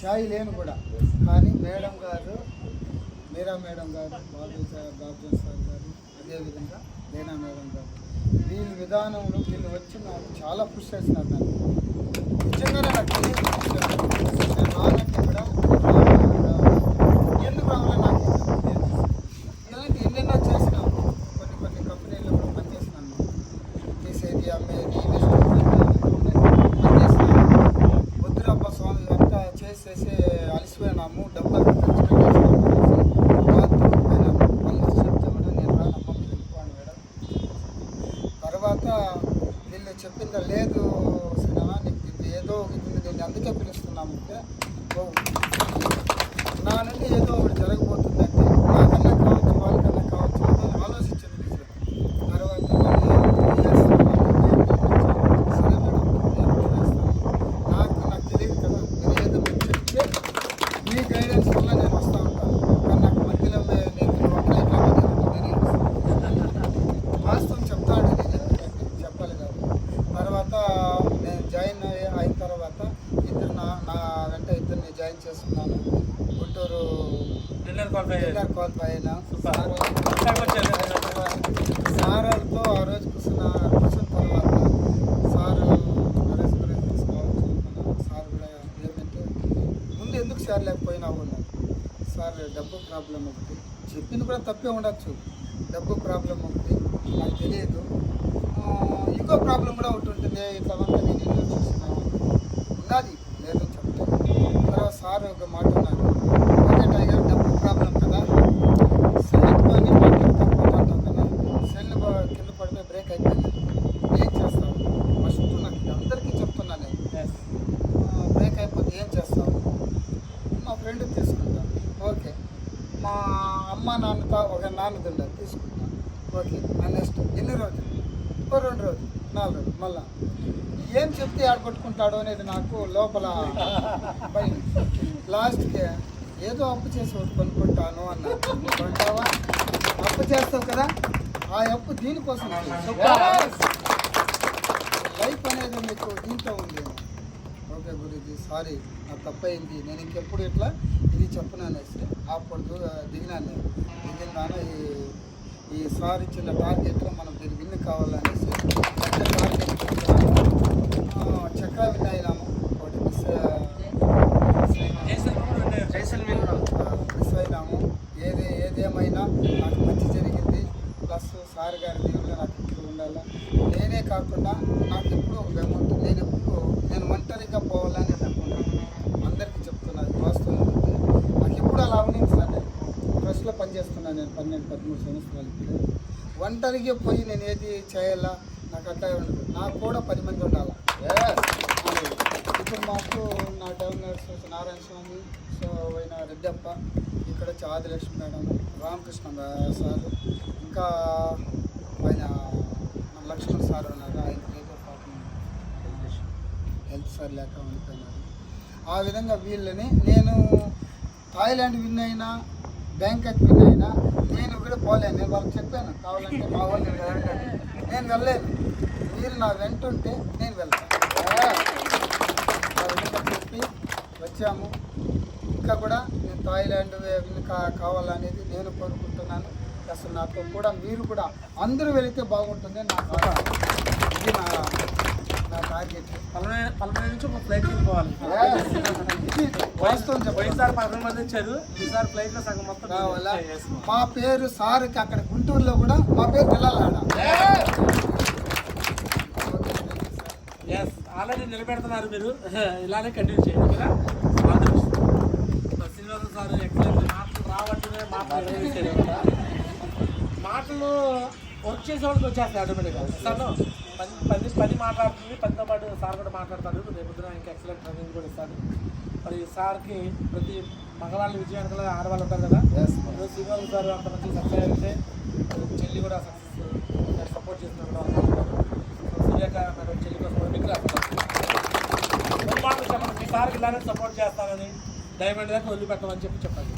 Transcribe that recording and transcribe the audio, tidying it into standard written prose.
ఛాయ్ లేను కూడా. కానీ మేడం గారు, మీరా మేడం గారు, బాబు సార్ గారు, అదేవిధంగా లేనా మేడం గారు, వీళ్ళ విధానంలో వీళ్ళు వచ్చి నాకు చాలా పుష్ చేస్తున్నారు. నన్ను నిజంగానే నాకు తెలియదు. నేను రానంటే కూడా ఎందుకు రావాలో నాకు ఇలాంటి ఎన్నెన్నో చేసినాము. కొన్ని కంపెనీల్లో కూడా పనిచేసినాను. తీసేది, అమ్మేది, పనిచేసినాము. వద్దురబ్బ స్వామి అంతా చేసేసి అలసిపోయినాము. డబ్బులు ఖర్చు పెట్టేసినాము. తర్వాత వీళ్ళు చెప్పిందా, లేదు సినిమా నీకు ఇది ఏదో ఇది నేను అందుకే పిలుస్తున్నాము అంటే, నా నుండి ఏదో ఒకటి జరగబోతుందంటే నాకన్నా కావచ్చు, వాళ్ళకన్నా కావచ్చు అని ఆలోచించింది. తర్వాత సరే మేడం నాకు తెలియదు కదా, నేను ఏదో మీకు చెప్తే మీ గైడెన్స్ వల్ల నేను వస్తూ ఉంటాను. కానీ నాకు మధ్యలో నేను వాస్తవం చెప్తాడు, చెప్పాలి కాదు. తర్వాత నేను జాయిన్ అయిన తర్వాత నా వెంట ఇద్దరిని జాయిన్ చేసుకున్నాను. గుంటూరు క్వాలిఫై అయినా సార్తో ఆ రోజు కూర్చున్న తర్వాత సారు నరేష్ గురించి తీసుకోవచ్చు. సార్ కూడా ఏమంటే ముందు ఎందుకు సార్ లేకపోయినావు అన్నారు. సార్ డబ్బు ప్రాబ్లం ఒకటి, చెప్పింది కూడా తప్పే ఉండొచ్చు. డబ్బు ప్రాబ్లం ఒకటి నాకు తెలియదు, ఇంకో ప్రాబ్లం కూడా ఒకటి ఉంటుంది. ఇట్లా నేను ఎన్నో చూసినాను ఉన్నది లేదని చెప్తాను. తర్వాత సార్ ఒక మాట ఉన్నారు, అదే టైగర్ డబ్బు ప్రాబ్లం కదా, సెల్ ఎత్తుకొని మాట్లాడుతాం కదా, సెల్ కింద పడిపోయి బ్రేక్ అయిపోయింది, ఏం చేస్తావు? ఫస్ట్ నాకు అందరికీ చెప్తున్నాను, బ్రేక్ అయిపోతే ఏం చేస్తావు? మా ఫ్రెండ్ తీసుకుంటాను. ఓకే, మా అమ్మ నాన్నతో ఒక నాన్నదుండ తీసుకుంటాను. ఓకే, నెక్స్ట్ ఎన్ని రోజులు? 2 రోజులు, 4 రోజులు, మళ్ళా ఏం చెప్తే ఆడపట్టుకుంటాడో అనేది నాకు లోపల భయం. లాస్ట్కి ఏదో అప్పు చేసి ఒకటి కొనుక్కుంటాను అన్నా. కొంటావా? అప్పు చేస్తావు కదా, ఆ అప్పు దీనికోసం. లైఫ్ అనేది మీకు దీంట్లో ఉంది. ఓకే గురుజీ, సారీ నాకు తప్పయింది, నేను ఇంకెప్పుడు ఇట్లా ఇది చెప్పను అనేసి అప్పుడు దిగినాను. దిగినాను ఈ సార్ ఇచ్చిన టార్గెట్లో మనం దీన్ని విన్ కావాలనేసి పెద్ద టార్గెట్ చక్ర విన్ అయినాము. ఒకటి మిస్ అయినాము. ఏదేమైనా నాకు మంచి జరిగింది. ప్లస్ సార్ గారి దీనిలో నాకు ఇప్పుడు ఉండాలి. నేనే కాకుండా నాకు ఎప్పుడు ఒక బెమ్మ ఉంటుంది. నేను ఒంటరిగా పోవాలని అనుకుంటున్నాను. అందరికీ చెప్తున్నాను, వాస్తవం ఉంటుంది. నాకు ఎప్పుడు అలా అవనించాను. ట్రస్ట్లో పనిచేస్తున్నాను నేను 12-13 సంవత్సరాలకి. ఒంటరిగా పోయి నేను ఏది చేయాలా నాకు అట్లా ఉండదు. నాకు కూడా 10 మంది ఉండాలి. ఇప్పుడు మాకు నా డెవలప్స్ నారాయణ స్వామి, సో అయిన రెడ్డప్ప, ఇక్కడ వచ్చి ఆదిలక్ష్మి మేడం, రామకృష్ణ సార్, ఇంకా ఆయన లక్ష్మణ్ సార్ ఉన్నారు. ఆయన ఏదో పాపం హెల్త్ సార్ లేక ఉండిపోయినారు. ఆ విధంగా వీళ్ళని నేను థాయిలాండ్ విన్ అయినా, బ్యాంకాక్ విన్ అయినా నేను కూడా పోలేను. నేను వాళ్ళకి చెప్పాను, కావాలంటే మా వాళ్ళు నేను వెళ్ళలేను, మీరు నా వెంట ఉంటే నేను వెళ్తాను. చెప్పి వచ్చాము. ఇంకా కూడా నేను థాయిలాండ్ విన్ కావాలనేది నేను కోరుకుంటున్నాను. అసలు నాతో కూడా మీరు కూడా అందరూ వెళితే బాగుంటుంది. నాకు ఇది నా టార్గెట్. పలమనేరు నుంచి ఒక ఫ్లైట్ వెళ్ళిపోవాలి. వాస్తవం చెప్పండి. సార్ 10 మంది వచ్చారు, ఈసారి ఫ్లైట్లో సగం మొత్తం కావాలా? మా పేరు సార్కి అక్కడ గుంటూరులో కూడా మా పేరు పిల్లలాడ. ఆల్రెడీ నిలబెడుతున్నారు మీరు, ఇలానే కంటిన్యూ చేయండి. కదా శ్రీనివాస సార్ ఎక్సలెంట్. మాటలు రావట్లే, మాటలు వర్క్ చేసే వాళ్ళకి వచ్చేస్తాయి ఆటోమేటిక్గా. సార్ పని మాట్లాడుతుంది, పనితో పాటు సార్ కూడా మాట్లాడతారు. రేపు ఇంకా ఎక్సలెంట్ ట్రైనింగ్ కూడా ఇస్తారు. మరి సార్కి ప్రతి మగవాళ్ళ విజయానికి ఆడవాళ్ళు ఉంటారు కదా, శ్రీనివాస సార్ అంత మంచి సక్సెస్ అయితే చెల్లి కూడా సక్సెస్ సపోర్ట్ చేస్తున్నారు. సూర్యక మేడం చెల్లి కోసం మీకు చెప్పండి, మీ సార్కి ఇలానే సపోర్ట్ చేస్తానని, డైమండ్ దాకా వదిలిపెట్టమని చెప్పండి.